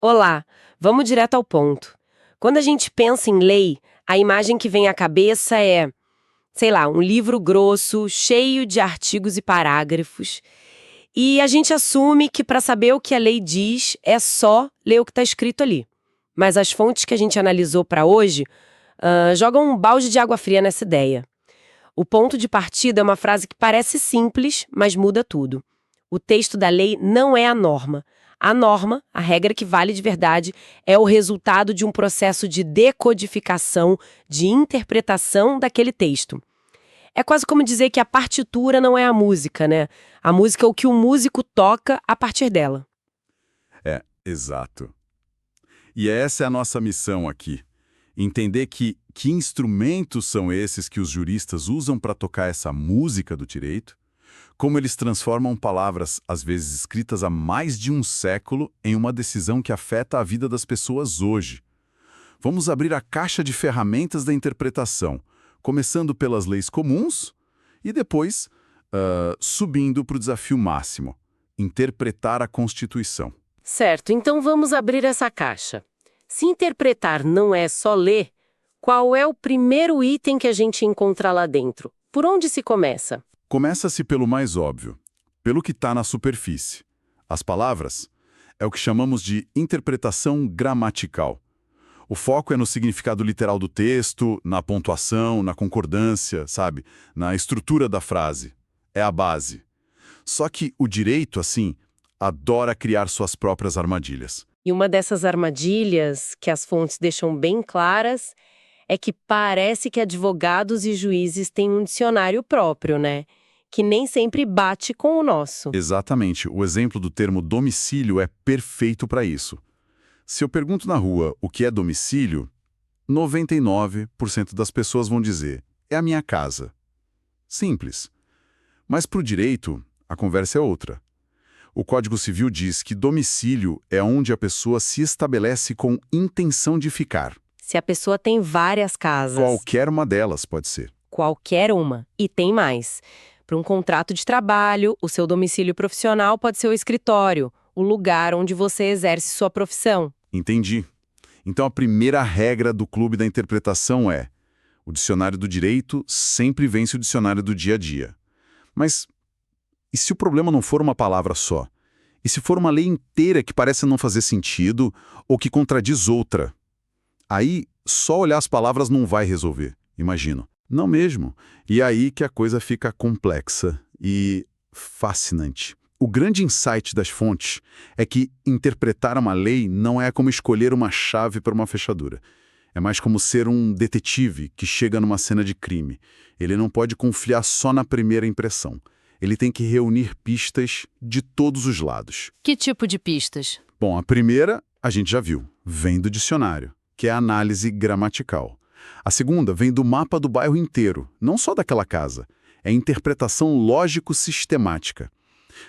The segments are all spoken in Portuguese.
Olá, vamos direto ao ponto. Quando a gente pensa em lei, a imagem que vem à cabeça é, sei lá, um livro grosso, cheio de artigos e parágrafos, e a gente assume que para saber o que a lei diz é só ler o que está escrito ali. Mas as fontes que a gente analisou para hoje jogam um balde de água fria nessa ideia. O ponto de partida é uma frase que parece simples, mas muda tudo. O texto da lei não é a norma. A norma, a regra que vale de verdade, é o resultado de um processo de decodificação, de interpretação daquele texto. É quase como dizer que a partitura não é a música, né? A música é o que o músico toca a partir dela. Exato. E essa é a nossa missão aqui. Entender que instrumentos são esses que os juristas usam para tocar essa música do direito, como eles transformam palavras, às vezes escritas há mais de um século, em uma decisão que afeta a vida das pessoas hoje. Vamos abrir a caixa de ferramentas da interpretação, começando pelas leis comuns e depois subindo para o desafio máximo, interpretar a Constituição. Certo, então vamos abrir essa caixa. Se interpretar não é só ler, qual é o primeiro item que a gente encontra lá dentro? Por onde se começa? Começa-se pelo mais óbvio, pelo que está na superfície. As palavras é o que chamamos de interpretação gramatical. O foco é no significado literal do texto, na pontuação, na concordância, sabe? Na estrutura da frase. É a base. Só que o direito, assim, adora criar suas próprias armadilhas. E uma dessas armadilhas, que as fontes deixam bem claras, é que parece que advogados e juízes têm um dicionário próprio, né? Que nem sempre bate com o nosso. Exatamente. O exemplo do termo domicílio é perfeito para isso. Se eu pergunto na rua o que é domicílio, 99% das pessoas vão dizer, é a minha casa. Simples. Mas para o direito, a conversa é outra. O Código Civil diz que domicílio é onde a pessoa se estabelece com intenção de ficar. Se a pessoa tem várias casas. Qualquer uma delas pode ser. Qualquer uma. E tem mais. Para um contrato de trabalho, o seu domicílio profissional pode ser o escritório, o lugar onde você exerce sua profissão. Entendi. Então a primeira regra do clube da interpretação é: o dicionário do direito sempre vence o dicionário do dia a dia. Mas e se o problema não for uma palavra só? E se for uma lei inteira que parece não fazer sentido ou que contradiz outra? Aí, só olhar as palavras não vai resolver, imagino. Não mesmo. E aí que a coisa fica complexa e fascinante. O grande insight das fontes é que interpretar uma lei não é como escolher uma chave para uma fechadura. É mais como ser um detetive que chega numa cena de crime. Ele não pode confiar só na primeira impressão. Ele tem que reunir pistas de todos os lados. Que tipo de pistas? Bom, a primeira, a gente já viu, vem do dicionário, que é a análise gramatical. A segunda vem do mapa do bairro inteiro, não só daquela casa. É interpretação lógico-sistemática.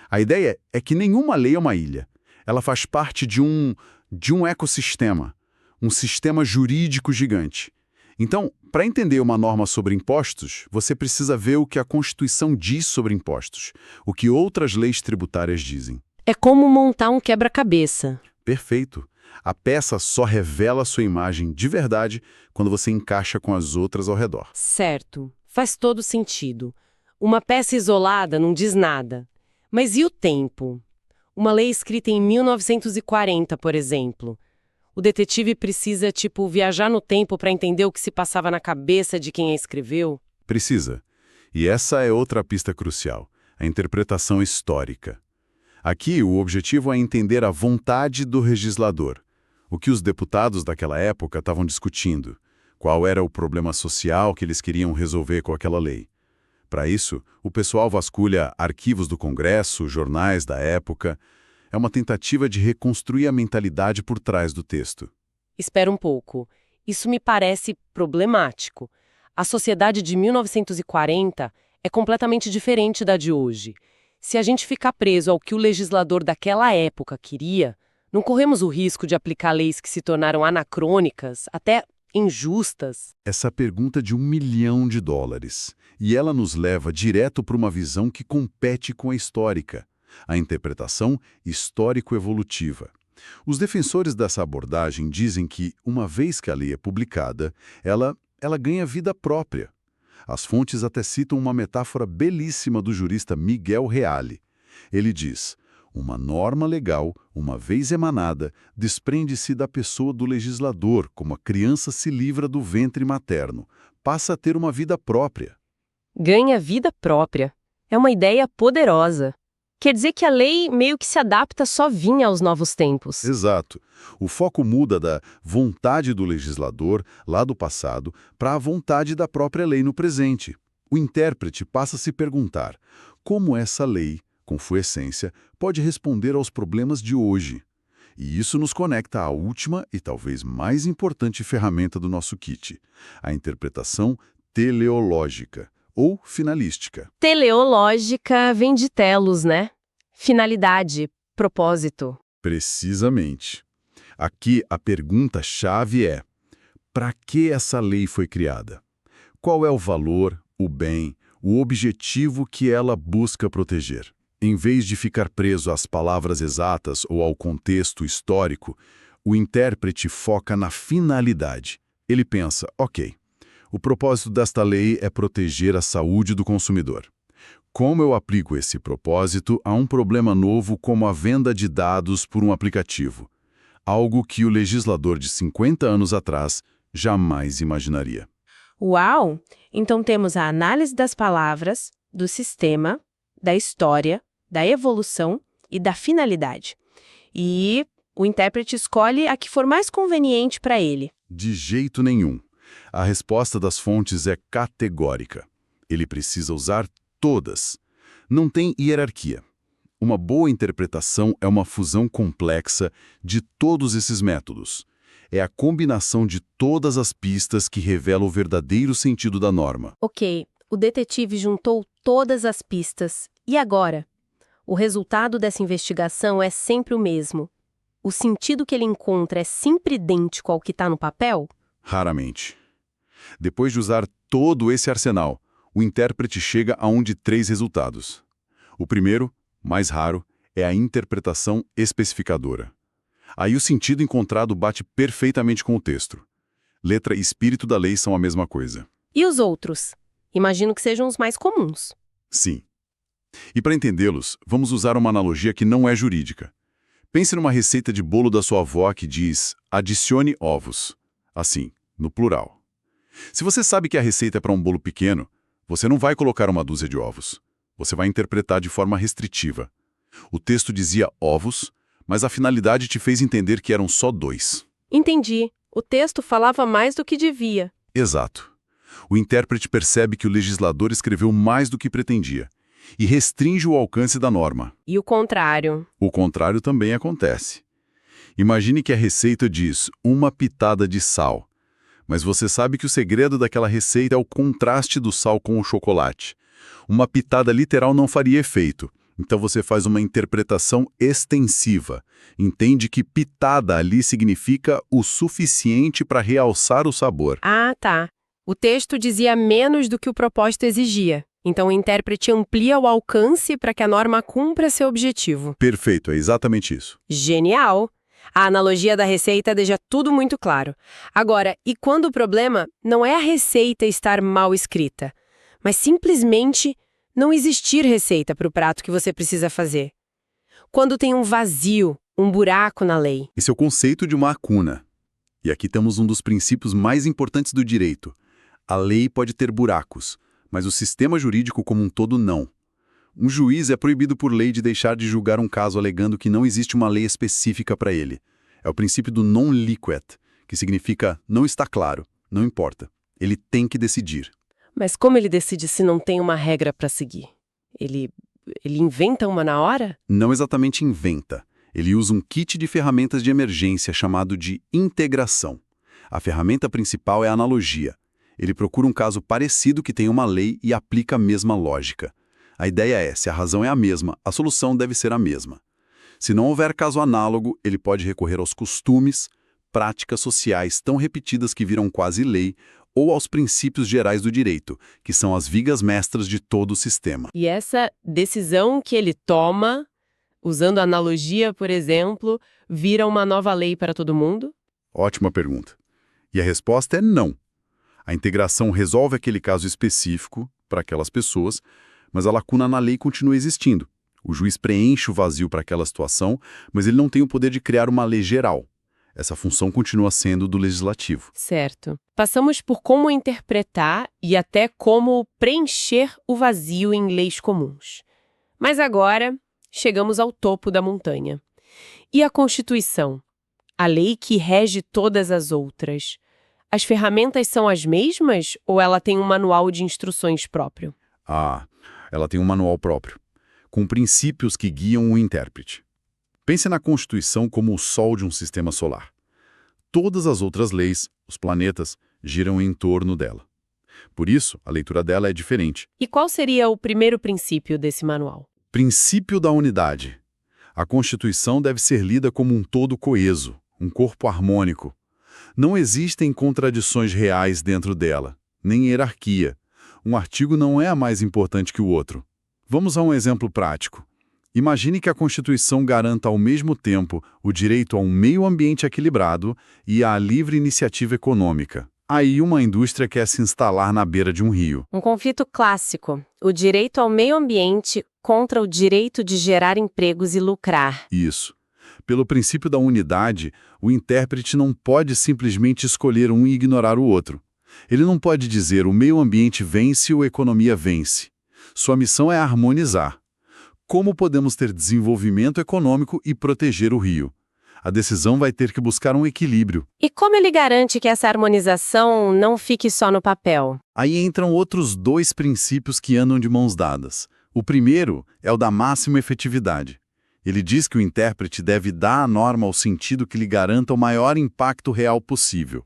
A ideia é que nenhuma lei é uma ilha. Ela faz parte de um ecossistema, um sistema jurídico gigante. Então, para entender uma norma sobre impostos, você precisa ver o que a Constituição diz sobre impostos, o que outras leis tributárias dizem. É como montar um quebra-cabeça. Perfeito. A peça só revela sua imagem de verdade quando você encaixa com as outras ao redor. Certo. Faz todo sentido. Uma peça isolada não diz nada. Mas e o tempo? Uma lei escrita em 1940, por exemplo. O detetive precisa, viajar no tempo para entender o que se passava na cabeça de quem a escreveu? Precisa. E essa é outra pista crucial, a interpretação histórica. Aqui, o objetivo é entender a vontade do legislador, o que os deputados daquela época estavam discutindo, qual era o problema social que eles queriam resolver com aquela lei. Para isso, o pessoal vasculha arquivos do Congresso, jornais da época. É uma tentativa de reconstruir a mentalidade por trás do texto. Espera um pouco. Isso me parece problemático. A sociedade de 1940 é completamente diferente da de hoje. Se a gente ficar preso ao que o legislador daquela época queria, não corremos o risco de aplicar leis que se tornaram anacrônicas, até injustas? Essa pergunta de $1 milhão. E ela nos leva direto para uma visão que compete com a histórica, a interpretação histórico-evolutiva. Os defensores dessa abordagem dizem que, uma vez que a lei é publicada, ela ganha vida própria. As fontes até citam uma metáfora belíssima do jurista Miguel Reale. Ele diz: uma norma legal, uma vez emanada, desprende-se da pessoa do legislador, como a criança se livra do ventre materno, passa a ter uma vida própria. Ganha vida própria. É uma ideia poderosa. Quer dizer que a lei meio que se adapta sozinha aos novos tempos. Exato. O foco muda da vontade do legislador, lá do passado, para a vontade da própria lei no presente. O intérprete passa a se perguntar como essa lei, com sua essência, pode responder aos problemas de hoje. E isso nos conecta à última e talvez mais importante ferramenta do nosso kit, a interpretação teleológica, ou finalística. Teleológica vem de telos, né? Finalidade, propósito. Precisamente. Aqui a pergunta-chave é: para que essa lei foi criada? Qual é o valor, o bem, o objetivo que ela busca proteger? Em vez de ficar preso às palavras exatas ou ao contexto histórico, o intérprete foca na finalidade. Ele pensa: ok, o propósito desta lei é proteger a saúde do consumidor. Como eu aplico esse propósito a um problema novo como a venda de dados por um aplicativo? Algo que o legislador de 50 anos atrás jamais imaginaria. Uau! Então temos a análise das palavras, do sistema, da história, da evolução e da finalidade. E o intérprete escolhe a que for mais conveniente para ele. De jeito nenhum. A resposta das fontes é categórica. Ele precisa usar todas. Não tem hierarquia. Uma boa interpretação é uma fusão complexa de todos esses métodos. É a combinação de todas as pistas que revela o verdadeiro sentido da norma. Ok, o detetive juntou todas as pistas. E agora? O resultado dessa investigação é sempre o mesmo. O sentido que ele encontra é sempre idêntico ao que está no papel? Raramente. Depois de usar todo esse arsenal, o intérprete chega a um de 3 resultados. O primeiro, mais raro, é a interpretação especificadora. Aí o sentido encontrado bate perfeitamente com o texto. Letra e espírito da lei são a mesma coisa. E os outros? Imagino que sejam os mais comuns. Sim. E para entendê-los, vamos usar uma analogia que não é jurídica. Pense numa receita de bolo da sua avó que diz: adicione ovos. Assim, no plural. Se você sabe que a receita é para um bolo pequeno, você não vai colocar uma dúzia de ovos. Você vai interpretar de forma restritiva. O texto dizia ovos, mas a finalidade te fez entender que eram só 2. Entendi. O texto falava mais do que devia. Exato. O intérprete percebe que o legislador escreveu mais do que pretendia e restringe o alcance da norma. E o contrário? O contrário também acontece. Imagine que a receita diz uma pitada de sal, mas você sabe que o segredo daquela receita é o contraste do sal com o chocolate. Uma pitada literal não faria efeito, então você faz uma interpretação extensiva. Entende que pitada ali significa o suficiente para realçar o sabor. Ah, tá. O texto dizia menos do que o propósito exigia. Então o intérprete amplia o alcance para que a norma cumpra seu objetivo. Perfeito, é exatamente isso. Genial! A analogia da receita deixa tudo muito claro. Agora, e quando o problema não é a receita estar mal escrita, mas simplesmente não existir receita para o prato que você precisa fazer? Quando tem um vazio, um buraco na lei. Esse é o conceito de uma lacuna. E aqui temos um dos princípios mais importantes do direito. A lei pode ter buracos, mas o sistema jurídico como um todo não. Um juiz é proibido por lei de deixar de julgar um caso alegando que não existe uma lei específica para ele. É o princípio do non liquet, que significa não está claro, não importa. Ele tem que decidir. Mas como ele decide se não tem uma regra para seguir? Ele inventa uma na hora? Não exatamente inventa. Ele usa um kit de ferramentas de emergência chamado de integração. A ferramenta principal é a analogia. Ele procura um caso parecido que tem uma lei e aplica a mesma lógica. A ideia é, se a razão é a mesma, a solução deve ser a mesma. Se não houver caso análogo, ele pode recorrer aos costumes, práticas sociais tão repetidas que viram quase lei, ou aos princípios gerais do direito, que são as vigas mestras de todo o sistema. E essa decisão que ele toma Usando a analogia, por exemplo, vira uma nova lei para todo mundo? Ótima pergunta. E a resposta é não. A integração resolve aquele caso específico para aquelas pessoas, mas a lacuna na lei continua existindo. O juiz preenche o vazio para aquela situação, mas ele não tem o poder de criar uma lei geral. Essa função continua sendo do legislativo. Certo. Passamos por como interpretar e até como preencher o vazio em leis comuns. Mas agora, chegamos ao topo da montanha. E a Constituição? A lei que rege todas as outras. As ferramentas são as mesmas ou ela tem um manual de instruções próprio? Ela tem um manual próprio, com princípios que guiam o intérprete. Pense na Constituição como o Sol de um sistema solar. Todas as outras leis, os planetas, giram em torno dela. Por isso, a leitura dela é diferente. E qual seria o primeiro princípio desse manual? Princípio da unidade. A Constituição deve ser lida como um todo coeso, um corpo harmônico. Não existem contradições reais dentro dela, nem hierarquia. Um artigo não é a mais importante que o outro. Vamos a um exemplo prático. Imagine que a Constituição garanta ao mesmo tempo o direito a um meio ambiente equilibrado e à livre iniciativa econômica. Aí uma indústria quer se instalar na beira de um rio. Um conflito clássico. O direito ao meio ambiente contra o direito de gerar empregos e lucrar. Isso. Pelo princípio da unidade, o intérprete não pode simplesmente escolher um e ignorar o outro. Ele não pode dizer o meio ambiente vence ou a economia vence. Sua missão é harmonizar. Como podemos ter desenvolvimento econômico e proteger o rio? A decisão vai ter que buscar um equilíbrio. E como ele garante que essa harmonização não fique só no papel? Aí entram outros dois princípios que andam de mãos dadas. O primeiro é o da máxima efetividade. Ele diz que o intérprete deve dar à norma o sentido que lhe garanta o maior impacto real possível.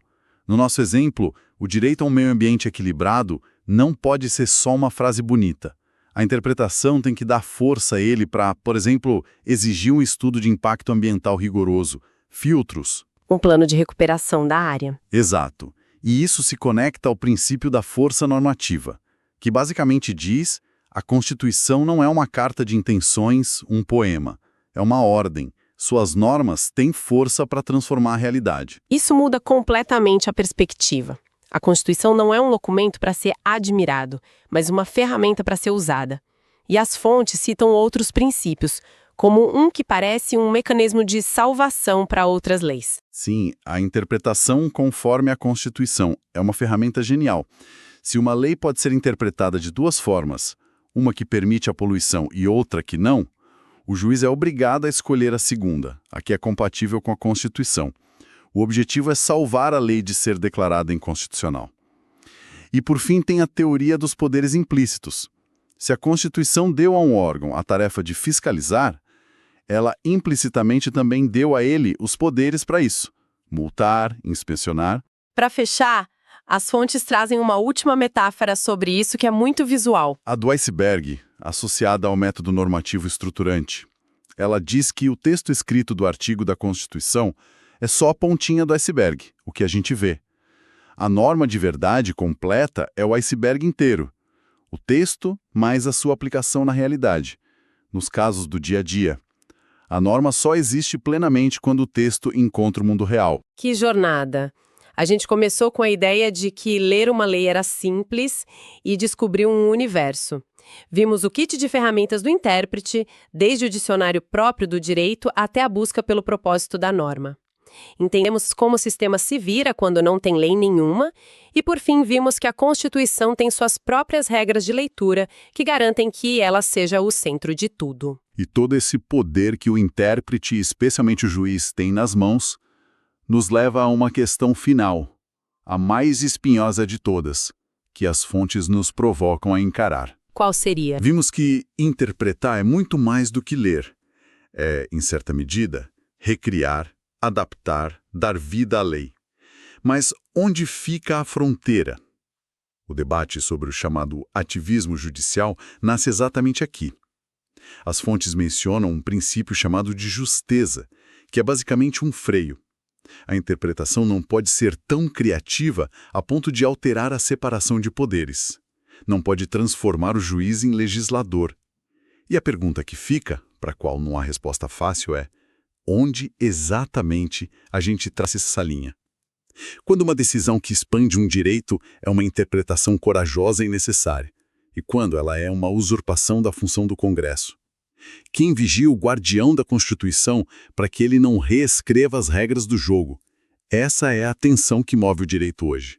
No nosso exemplo, o direito a um meio ambiente equilibrado não pode ser só uma frase bonita. A interpretação tem que dar força a ele para, por exemplo, exigir um estudo de impacto ambiental rigoroso, filtros. Um plano de recuperação da área. Exato. E isso se conecta ao princípio da força normativa, que basicamente diz: a Constituição não é uma carta de intenções, um poema. É uma ordem. Suas normas têm força para transformar a realidade. Isso muda completamente a perspectiva. A Constituição não é um documento para ser admirado, mas uma ferramenta para ser usada. E as fontes citam outros princípios, como um que parece um mecanismo de salvação para outras leis. Sim, a interpretação conforme a Constituição é uma ferramenta genial. Se uma lei pode ser interpretada de duas formas, uma que permite a poluição e outra que não, o juiz é obrigado a escolher a segunda, a que é compatível com a Constituição. O objetivo é salvar a lei de ser declarada inconstitucional. E, por fim, tem a teoria dos poderes implícitos. Se a Constituição deu a um órgão a tarefa de fiscalizar, ela implicitamente também deu a ele os poderes para isso: multar, inspecionar. Para fechar, as fontes trazem uma última metáfora sobre isso que é muito visual. A do iceberg, associada ao método normativo estruturante. Ela diz que o texto escrito do artigo da Constituição é só a pontinha do iceberg, o que a gente vê. A norma de verdade completa é o iceberg inteiro. O texto mais a sua aplicação na realidade. Nos casos do dia a dia. A norma só existe plenamente quando o texto encontra o mundo real. Que jornada! A gente começou com a ideia de que ler uma lei era simples e descobriu um universo. Vimos o kit de ferramentas do intérprete, desde o dicionário próprio do direito até a busca pelo propósito da norma. Entendemos como o sistema se vira quando não tem lei nenhuma e, por fim, vimos que a Constituição tem suas próprias regras de leitura que garantem que ela seja o centro de tudo. E todo esse poder que o intérprete, especialmente o juiz, tem nas mãos, nos leva a uma questão final, a mais espinhosa de todas, que as fontes nos provocam a encarar. Qual seria? Vimos que interpretar é muito mais do que ler. É, em certa medida, recriar, adaptar, dar vida à lei. Mas onde fica a fronteira? O debate sobre o chamado ativismo judicial nasce exatamente aqui. As fontes mencionam um princípio chamado de justeza, que é basicamente um freio. A interpretação não pode ser tão criativa a ponto de alterar a separação de poderes. Não pode transformar o juiz em legislador. E a pergunta que fica, para a qual não há resposta fácil é: onde exatamente a gente traça essa linha? Quando uma decisão que expande um direito é uma interpretação corajosa e necessária, e quando ela é uma usurpação da função do Congresso. Quem vigia o guardião da Constituição para que ele não reescreva as regras do jogo? Essa é a tensão que move o direito hoje.